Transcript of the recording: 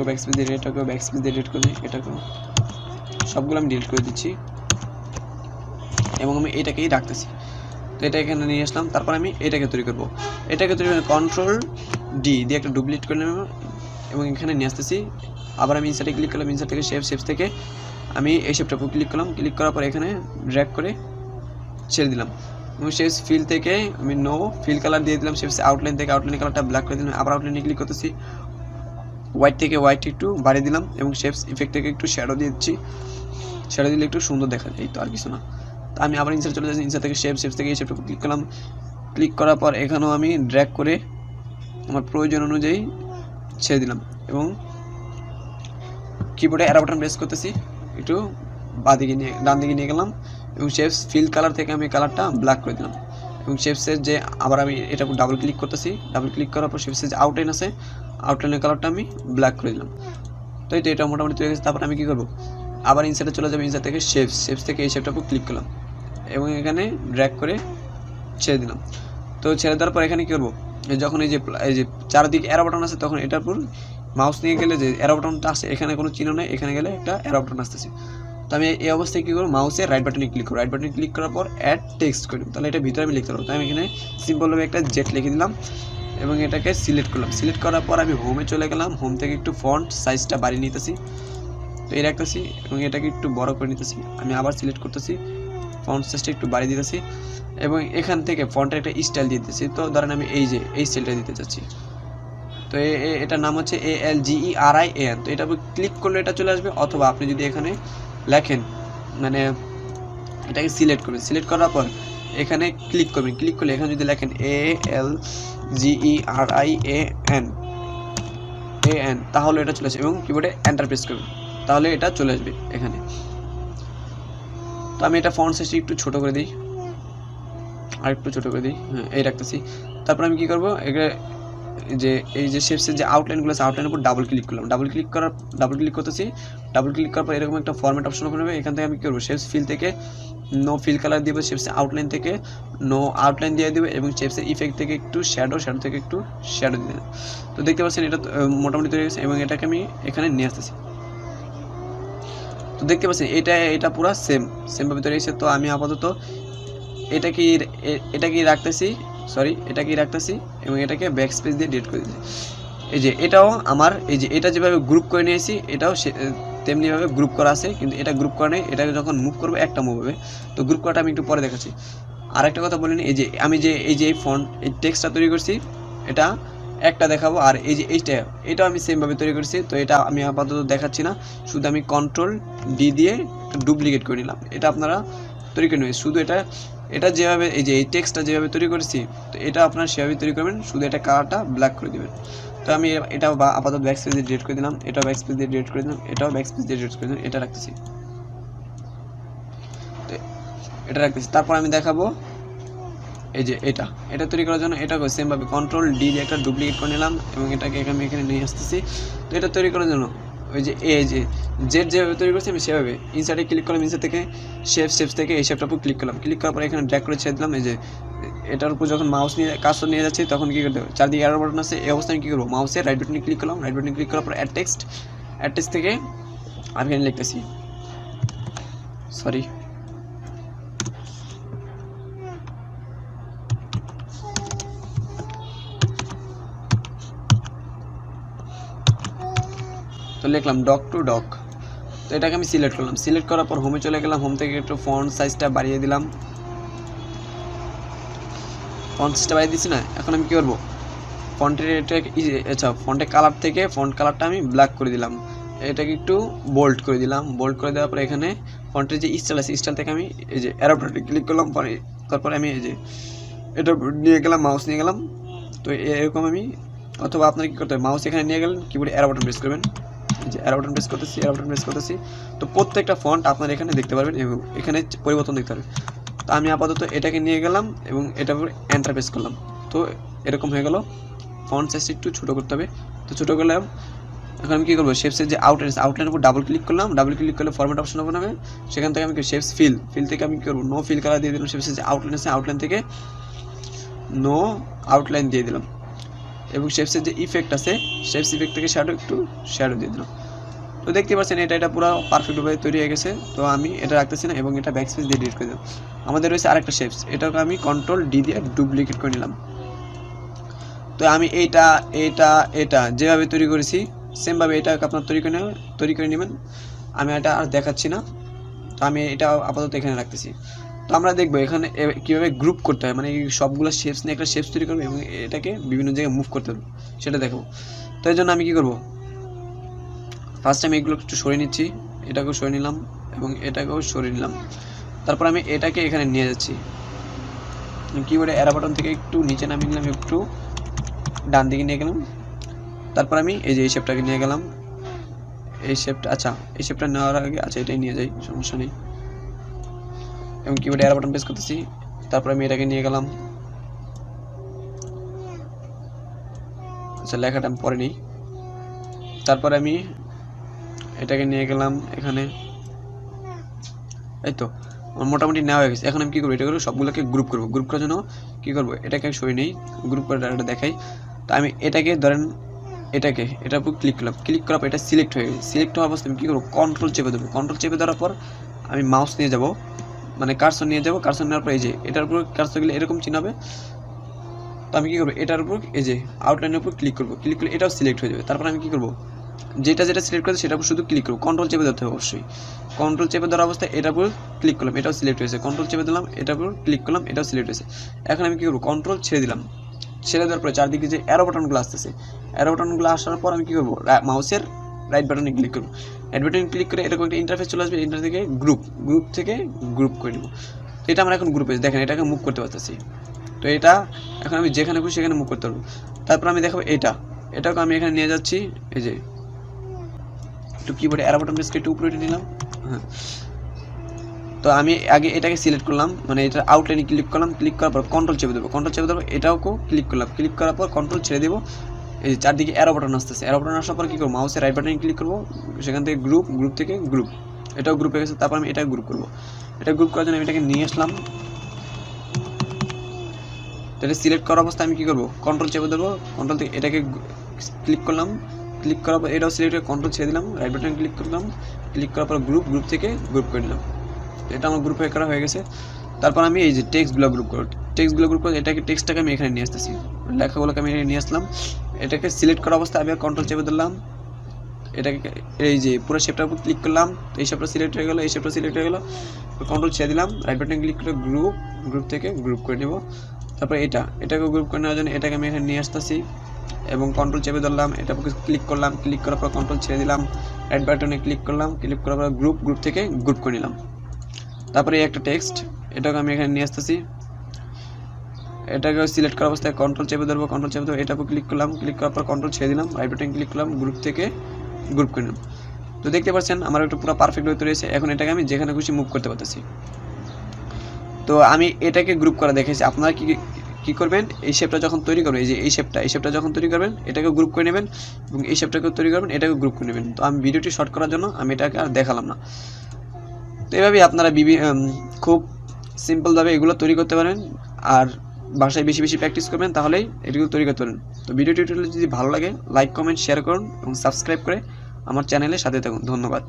এটাকেও back space দিয়ে এটাকেও ব্যাক স্পেস দিয়ে ডিলিট করে দিই, এটাকেও সবগুলো আমি ডিলিট করে দিচ্ছি এবং আমি এটাকেই রাখতেছি। তো এটা এখানে নিয়ে আসলাম, তারপর আমি এটাকে তৈরি করব। এটাকে তৈরি করে কন্ট্রোল ডি দিয়ে একটা ডুপ্লিকেট করে নেব এবং এখানে নিয়ে আসতেছি। আবার আমি ইনসার্টে ক্লিক করলাম, ইনসার্ট থেকে শেপস থেকে আমি এই শেপটার উপর ক্লিক করলাম, ক্লিক করার পর এখানে ড্র্যাগ করে ছেড়ে দিলাম এবং শেপস ফিল থেকে আমি নো ফিল কালার দিয়ে দিলাম। শেপস আউটলাইন থেকে আউটলাইন কালারটা ব্ল্যাক করে দিলাম। আবার আউটলাইনে ক্লিক করতেছি, হোয়াইট থেকে হোয়াইট একটু বাড়িয়ে দিলাম এবং শেপস ইফেক্ট থেকে একটু শ্যাডো দিয়ে দিচ্ছি। শ্যাডো দিলে একটু সুন্দর দেখা যায়, এই তো আর কিছু না। তো আমি আবার ইনসার্ট চলে যাচ্ছি, ইনসার্ট থেকে শেপস থেকে এই শেপটা ক্লিক করলাম। ক্লিক করার পর এখানেও আমি ড্র্যাগ করে আমার প্রয়োজন অনুযায়ী ছেড়ে দিলাম এবং কিবোর্ডে অ্যারো বাটন প্রেস করতেছি, একটু বাঁদিকে নিয়ে ডান দিকে নিয়ে গেলাম এবং শেপস ফিল কালার থেকে আমি কালারটা ব্ল্যাক করে দিলাম এবং শেপসের যে আবার আমি এটা ডাবল ক্লিক করতেছি, ডাবল ক্লিক করার পর শেপসের যে আউটলাইন আছে আউটলাইনের কালারটা আমি ব্ল্যাক করে দিলাম। তো এটা মোটামুটি তৈরি হয়েছে। তারপর আমি কী করবো, আবার ইনসার্টে চলে যাবো, ইনসার্ট থেকে শেপস থেকে এই শেপটার উপর ক্লিক করলাম এবং এখানে ড্র্যাগ করে ছেড়ে দিলাম। তো ছেড়ে দেওয়ার পর এখানে কী করবো, যখন এই যে চারদিকে অ্যারো বাটন আছে তখন এটার উপর মাউস নিয়ে গেলে যে অ্যারো বাটনটা আসে এখানে কোনো চিহ্ন নেই, এখানে গেলে একটা অ্যারো বাটন আসতেছে। তো আমি এই অবস্থায় কী করবো, মাউসের রাইট বাটনে ক্লিক করবো, রাইট বাটনে ক্লিক করার পর অ্যাড টেক্সট করি, তাহলে এটা ভিতরে আমি লিখতে পারবো। তো আমি এখানে সিম্পলভাবে একটা জেট লিখে দিলাম এবং এটাকে সিলেক্ট করলাম। সিলেক্ট করার পর আমি হোমে চলে গেলাম, হোম থেকে একটু ফন্ট সাইজটা বাড়িয়ে নিতেছি, তো এই রাখতেছি এবং এটাকে একটু বড় করে নিতেছি। আমি আবার সিলেক্ট করতেছি, ফন্ট সাইজটা একটু বাড়িয়ে দিতেছি এবং এখান থেকে ফন্টের একটা স্টাইল দিয়ে দিতেছি। তো ধরেন আমি এই স্টাইলটা দিতে চাচ্ছি, তো এটার নাম হচ্ছে ALGERIAN। তো এটা ক্লিক করলে এটা চলে আসবে, অথবা আপনি যদি এখানে লেখেন মানে এটাকে সিলেক্ট করবেন, সিলেক্ট করার পর এখানে ক্লিক করবেন, ক্লিক করলে এখানে যদি লেখেন ALGERIAN তাহলে এটা চলে আসবে এবং কিবোর্ডে এন্টার প্রেস করবেন, তাহলে এটা চলে আসবে এখানে। তো আমি এটা ফন্ট সাইজটা একটু ছোটো করে দিই, আর একটু ছোটো করে দিই, হ্যাঁ এই রাখতেছি। তারপর আমি কী করবো, এই যে শেপসের যে আউটলাইনগুলো আছে আউটলাইনের উপর ডাবল ক্লিক করলাম, ডাবল ক্লিক করতেছি, ডাবল ক্লিক করার পর এরকম একটা ফরম্যাট অপশন ওপেন হবে। এখান থেকে আমি কী করবো, শেপস ফিল থেকে নো ফিল কালার দিব, শেপসের আউটলাইন থেকে নো আউটলাইন দিয়ে দেবো এবং শেপসের ইফেক্ট থেকে একটু শ্যাডো থেকে একটু শ্যাডো দিয়ে দেবো। তো দেখতে পাচ্ছেন এটা মোটামুটি তৈরি হয়েছে এবং এটাকে আমি এখানে নিয়ে আসতেছি। তো দেখতে পাচ্ছেন এটা পুরো সেমভাবে তৈরি হয়েছে। তো আমি আপাতত এটাকেই রাখতেছি এবং এটাকে ব্যাক স্পেস দিয়ে ডিলিট করে দিচ্ছি। এই যে এটাও আমার এটা যেভাবে গ্রুপ করে নিয়েছি এটাও তেমনিভাবে গ্রুপ করা আছে, কিন্তু এটা গ্রুপ করা নেই, এটাকে যখন মুভ করবো একটা মুভ হবে। তো গ্রুপ করাটা আমি একটু পরে দেখাচ্ছি। আর একটা কথা বলিনি, আমি এই ফন্ট এই টেক্সটটা তৈরি করছি এটা একটা দেখাবো, আর এটাও আমি সেমভাবে তৈরি করছি। তো এটা আমি আপাতত দেখাচ্ছি না, শুধু আমি কন্ট্রোল ডি দিয়ে ডুপ্লিকেট করে নিলাম। এটা আপনারা তৈরি করে নেবেন, শুধু এটা যেভাবে এই টেক্সটটা যেভাবে তৈরি করেছি তো এটা আপনারা সেভাবে তৈরি করবেন, শুধু এটা কালারটা ব্ল্যাক করে দেবেন। তো আমি এটাও আপাতত ব্যাক স্পেস দিয়ে ডিলিট করে দিলাম, এটাও ব্যাক স্পেস দিয়ে ডিলিট করে দিলাম, এটাও ব্যাক স্পেস দিয়ে ডিলিট করে দিলাম, এটা রাখতেছি। তো এটা রাখতেছি। তারপর আমি দেখাবো এটা তৈরি করার জন্য এটাকে সেমভাবে কন্ট্রোল ডি দিয়ে একটা ডুপ্লিকেট করে নিলাম এবং এটাকে আমি এখানে নিয়ে আসতেছি। তো এটা তৈরি করার জন্য জেড যেভাবে তৈরি করছি আমি সেভাবে ইনসার্টে ক্লিক করলাম, ইনসার্ট থেকে শেপস থেকে এই শেপটার উপর ক্লিক করলাম, ক্লিক করার পর এখানে ড্র্যাগ করে ছেড়ে দিলাম। এটার উপর যখন মাউস নিয়ে কাজটা নিয়ে যাচ্ছি তখন কী করতে হবে, চারদিকে অ্যারো বাটন আছে, এই অবস্থায় কী করবো, মাউসের রাইট বাটনে ক্লিক করলাম, রাইট বাটনে ক্লিক করার পর অ্যাড টেক্সট থেকে আমি এখানে লিখতেছি তো লিখলাম ডক টু ডক। তো এটাকে আমি সিলেক্ট করলাম, সিলেক্ট করার পর হোমে চলে গেলাম, হোম থেকে একটু ফন্ট সাইজটা বাড়িয়ে দিলাম, ফন্ট সাইজটা বাড়িয়ে দিচ্ছি না। এখন আমি কী করবো, ফন্টের কালার থেকে ফন্ট কালারটা আমি ব্ল্যাক করে দিলাম, এটাকে একটু বোল্ড করে দিলাম, বোল্ড করে দেওয়ার পরে এখানে ফন্টের যে স্টাইল আছে স্টাইল থেকে আমি অ্যারো বাটনে ক্লিক করলাম, তারপরে আমি এটা নিয়ে গেলাম, মাউস নিয়ে গেলাম। তো এরকম আমি, অথবা আপনার কী করতে হবে, মাউস এখানে নিয়ে গেলেন, কিবোর্ডে অ্যারো বাটন প্রেস করবেন, অ্যারো বাটন প্রেস করতেছি। তো প্রত্যেকটা ফন্ট আপনারা এখানে দেখতে পারবেন এবং এখানে পরিবর্তন দেখতে পারবেন। তো আমি আপাতত এটাকে নিয়ে গেলাম এবং এটার উপর এন্টার প্রেস করলাম। তো এরকম হয়ে গেল, ফন্ট সাইজটা একটু ছোটো করতে হবে। তো ছোটো করলাম, এখন আমি কী করবো, শেপসের যে আউটলাইনের উপর ডাবল ক্লিক করলাম, ডাবল ক্লিক করলে ফরম্যাট অপশন ওপেন হবে। সেখান থেকে আমি শেপস ফিল থেকে আমি কী করবো, নো ফিল কালার দিয়ে দিলাম, শেপসের যে আউটলাইন আছে আউটলাইন থেকে নো আউটলাইন দিয়ে দিলাম এবং শেপসের যে ইফেক্ট আছে শেপস ইফেক্ট থেকে একটু শ্যাডো দিয়ে দিলাম। তো দেখতে পাচ্ছেন এটা পুরো পারফেক্টভাবে তৈরি হয়ে গেছে। তো আমি এটা রাখতেছি না এবং এটা ব্যাকস্পেস দিয়ে ডিলিট করে দিলাম। আমাদের রয়েছে আরেকটা শেপস, এটাকে আমি কন্ট্রোল ডি দিয়ে ডুপ্লিকেট করে নিলাম। তো আমি এটা যেভাবে তৈরি করেছি সেমভাবে এটাকে আপনার তৈরি করে নেবেন। আমি এটা আর দেখাচ্ছি না, তো আমি এটা আপাতত এখানে রাখতেছি। তো আমরা দেখবো এখানে কীভাবে গ্রুপ করতে হয়, মানে এই সবগুলো শেপস নিয়ে একটা শেপস তৈরি করবো এবং এটাকে বিভিন্ন জায়গায় মুভ করতে হবে সেটা দেখাবো। তো এই জন্য আমি কী করবো, ফার্স্ট আমি এগুলো একটু সরিয়ে নিচ্ছি, এটাকেও সরিয়ে নিলাম এবং এটাকেও সরিয়ে নিলাম। তারপর আমি এটাকে এখানে নিয়ে যাচ্ছি, কিবোর্ডে অ্যারো বাটন থেকে একটু নিচে নামিয়ে নিলাম, একটু ডান দিকে নিয়ে গেলাম। তারপর আমি এই যে এই শেপটাকে নিয়ে গেলাম, এই শেপটা, আচ্ছা এই শেপটা নেওয়ার আগে আচ্ছা এটাই নিয়ে যাই, সমস্যা নেই। এবং কিবোর্ডে অ্যারো বাটন প্রেস করতেছি। তারপর আমি এটাকে নিয়ে গেলাম, আচ্ছা লেখাটা আমি পরে নিই। তারপর আমি এটাকে নিয়ে গেলাম এখানে, এই তো আমার মোটামুটি নেওয়া হয়ে গেছে। এখন আমি কী করবো, এটা করবো সবগুলোকে গ্রুপ করবো। গ্রুপ করার জন্য কী করবো, এটাকে আমি সরিয়ে নিই, গ্রুপ করে এটা দেখাই। তো আমি এটাকে ধরেন এটার উপর ক্লিক করলাম, ক্লিক করার পর এটা সিলেক্ট হয়ে গেছে। সিলেক্ট হওয়ার অবস্থায় আমি কী করবো, কন্ট্রোল চেপে দেবো। কন্ট্রোল চেপে দেওয়ার পর আমি মাউস নিয়ে যাব, মানে কার্সর নিয়ে যাবো। কার্সর নেওয়ার পর এই যে এটার উপর কার্সর গেলে এরকম চিহ্ন হবে। তো আমি কী করবো, এটার উপর এই যে আউটলাইনের উপর ক্লিক করবো, ক্লিক করলে এটাও সিলেক্ট হয়ে যাবে। তারপর আমি কী করবো, যেটা সিলেক্ট করেছে সেটার উপর শুধু ক্লিক করবো, কন্ট্রোল চেপে ধরতে হবে অবশ্যই। কন্ট্রোল চেপে ধরার অবস্থায় এটার উপর ক্লিক করলাম, এটাও সিলেক্ট হয়েছে। কন্ট্রোল চেপে দিলাম, এটার উপর ক্লিক করলাম, এটাও সিলেক্ট হয়েছে। এখন আমি কী করবো, কন্ট্রোল ছেড়ে দিলাম। ছেড়ে দেওয়ার পরে চারদিকে যে অ্যারো বাটনগুলো আসতেছে, অ্যারো বাটনগুলো আসার পর আমি কী করবো, মাউসের রাইট বাটনে ক্লিক করবো। রাইট বাটনে ক্লিক করে এরকম একটা ইন্টারফেস চলে আসবে, ইন্টারফেস থেকে গ্রুপ থেকে গ্রুপ করে নেবো। তো এটা আমরা এখন গ্রুপে দেখেন এটাকে মুভ করতে পারতেছি। তো এটা এখন আমি যেখানে খুশি সেখানে মুভ করতে পারবো। তারপর আমি দেখাবো এটাকে আমি এখানে নিয়ে যাচ্ছি, এই যে একটু কিবোর্ডে অ্যারো বাটন প্রেস করে একটু উপরে উঠে নিলাম। হ্যাঁ, তো আমি আগে এটাকে সিলেক্ট করলাম, মানে এটা আউটলাইনে ক্লিক করলাম, ক্লিক করার পর কন্ট্রোল চেপে দেবো, এটাকেও ক্লিক করলাম, ক্লিক করার পর কন্ট্রোল ছেড়ে দেবো। এই যে চারদিকে অ্যারো বাটন আসতেছে, অ্যারো বাটন আসার পর কী করবো, মাউসের রাইট বাটনে ক্লিক করবো, সেখান থেকে গ্রুপ থেকে গ্রুপ, এটাও গ্রুপে গেছে। তারপর আমি এটা গ্রুপ করবো। এটা গ্রুপ করার জন্য আমি এটাকে নিয়ে আসলাম। এটা সিলেক্ট করার অবস্থায় আমি কী করবো, কন্ট্রোল চেপে দেবো, কন্ট্রোল থেকে এটাকে ক্লিক করলাম, ক্লিক করার পর এটাও সিলেক্ট করে কন্ট্রোল ছেড়ে দিলাম, রাইট বাটন ক্লিক করলাম, ক্লিক করার পর গ্রুপ থেকে গ্রুপ করে নিলাম। এটা আমার গ্রুপ করা হয়ে গেছে। তারপর আমি এই যে টেক্সটগুলো গ্রুপ করে টেক্সটটাকে আমি এখানে নিয়ে আসতেছি, লেখাগুলোকে আমি এখানে নিয়ে আসলাম। এটাকে সিলেক্ট করা অবস্থায় আমি কন্ট্রোল চেপে দিলাম, এটাকে এই যে পুরো শেপটার উপর ক্লিক করলাম, তো এই শেপটা সিলেক্ট হয়ে গেলো, এই শেপটা সিলেক্ট হয়ে গেলো। কন্ট্রোল ছেড়ে দিলাম, রাইট বাটন ক্লিক করে গ্রুপ থেকে গ্রুপ করে নেব। তারপর এটাকে গ্রুপ করে নেওয়ার জন্য এটাকে আমি এখানে নিয়ে আসতেছি এবং কন্ট্রোল চেপে ধরলাম, এটা ক্লিক করলাম, ক্লিক করার পর কন্ট্রোল ছেড়ে দিলাম, রাইট বাটনে ক্লিক করলাম, ক্লিক করার পর গ্রুপ থেকে গ্রুপ করে নিলাম। তারপরে এই একটা টেক্সট, এটাকে আমি এখানে নিয়ে আসতেছি, এটাকে সিলেক্ট করার অবস্থায় কন্ট্রোল চেপে ধরবো, এটার উপর ক্লিক করলাম, ক্লিক করার পর কন্ট্রোল ছেড়ে দিলাম, রাইট বাটনে ক্লিক করলাম, গ্রুপ থেকে গ্রুপ করে নিলাম। তো দেখতে পাচ্ছেন আমার একটা পুরো পারফেক্ট হয়ে রয়েছে। এখন এটাকে আমি যেখানে খুশি মুভ করতে পারতেছি। তো আমি এটাকে গ্রুপ করা দেখেছি, আপনারা কি করবেন, এই শেপটা যখন তৈরি করবেন, এই যে এই শেপটা যখন তৈরি করবেন এটাকে গ্রুপ করে নেবেন এবং এই শেপটাকে তৈরি করবেন এটাকে গ্রুপ করে নেবেন। তো আমি ভিডিওটি শর্ট করার জন্য আমি এটাকে আর দেখালাম না। তো এভাবেই আপনারা খুব সিম্পলভাবে এগুলো তৈরি করতে পারেন, আর বাসায় বেশি প্র্যাকটিস করবেন, তাহলেই এগুলো তৈরি করতে পারেন। তো ভিডিওটি যদি ভালো লাগে লাইক কমেন্ট শেয়ার করুন এবং সাবস্ক্রাইব করে আমার চ্যানেলের সাথে থাকুন। ধন্যবাদ।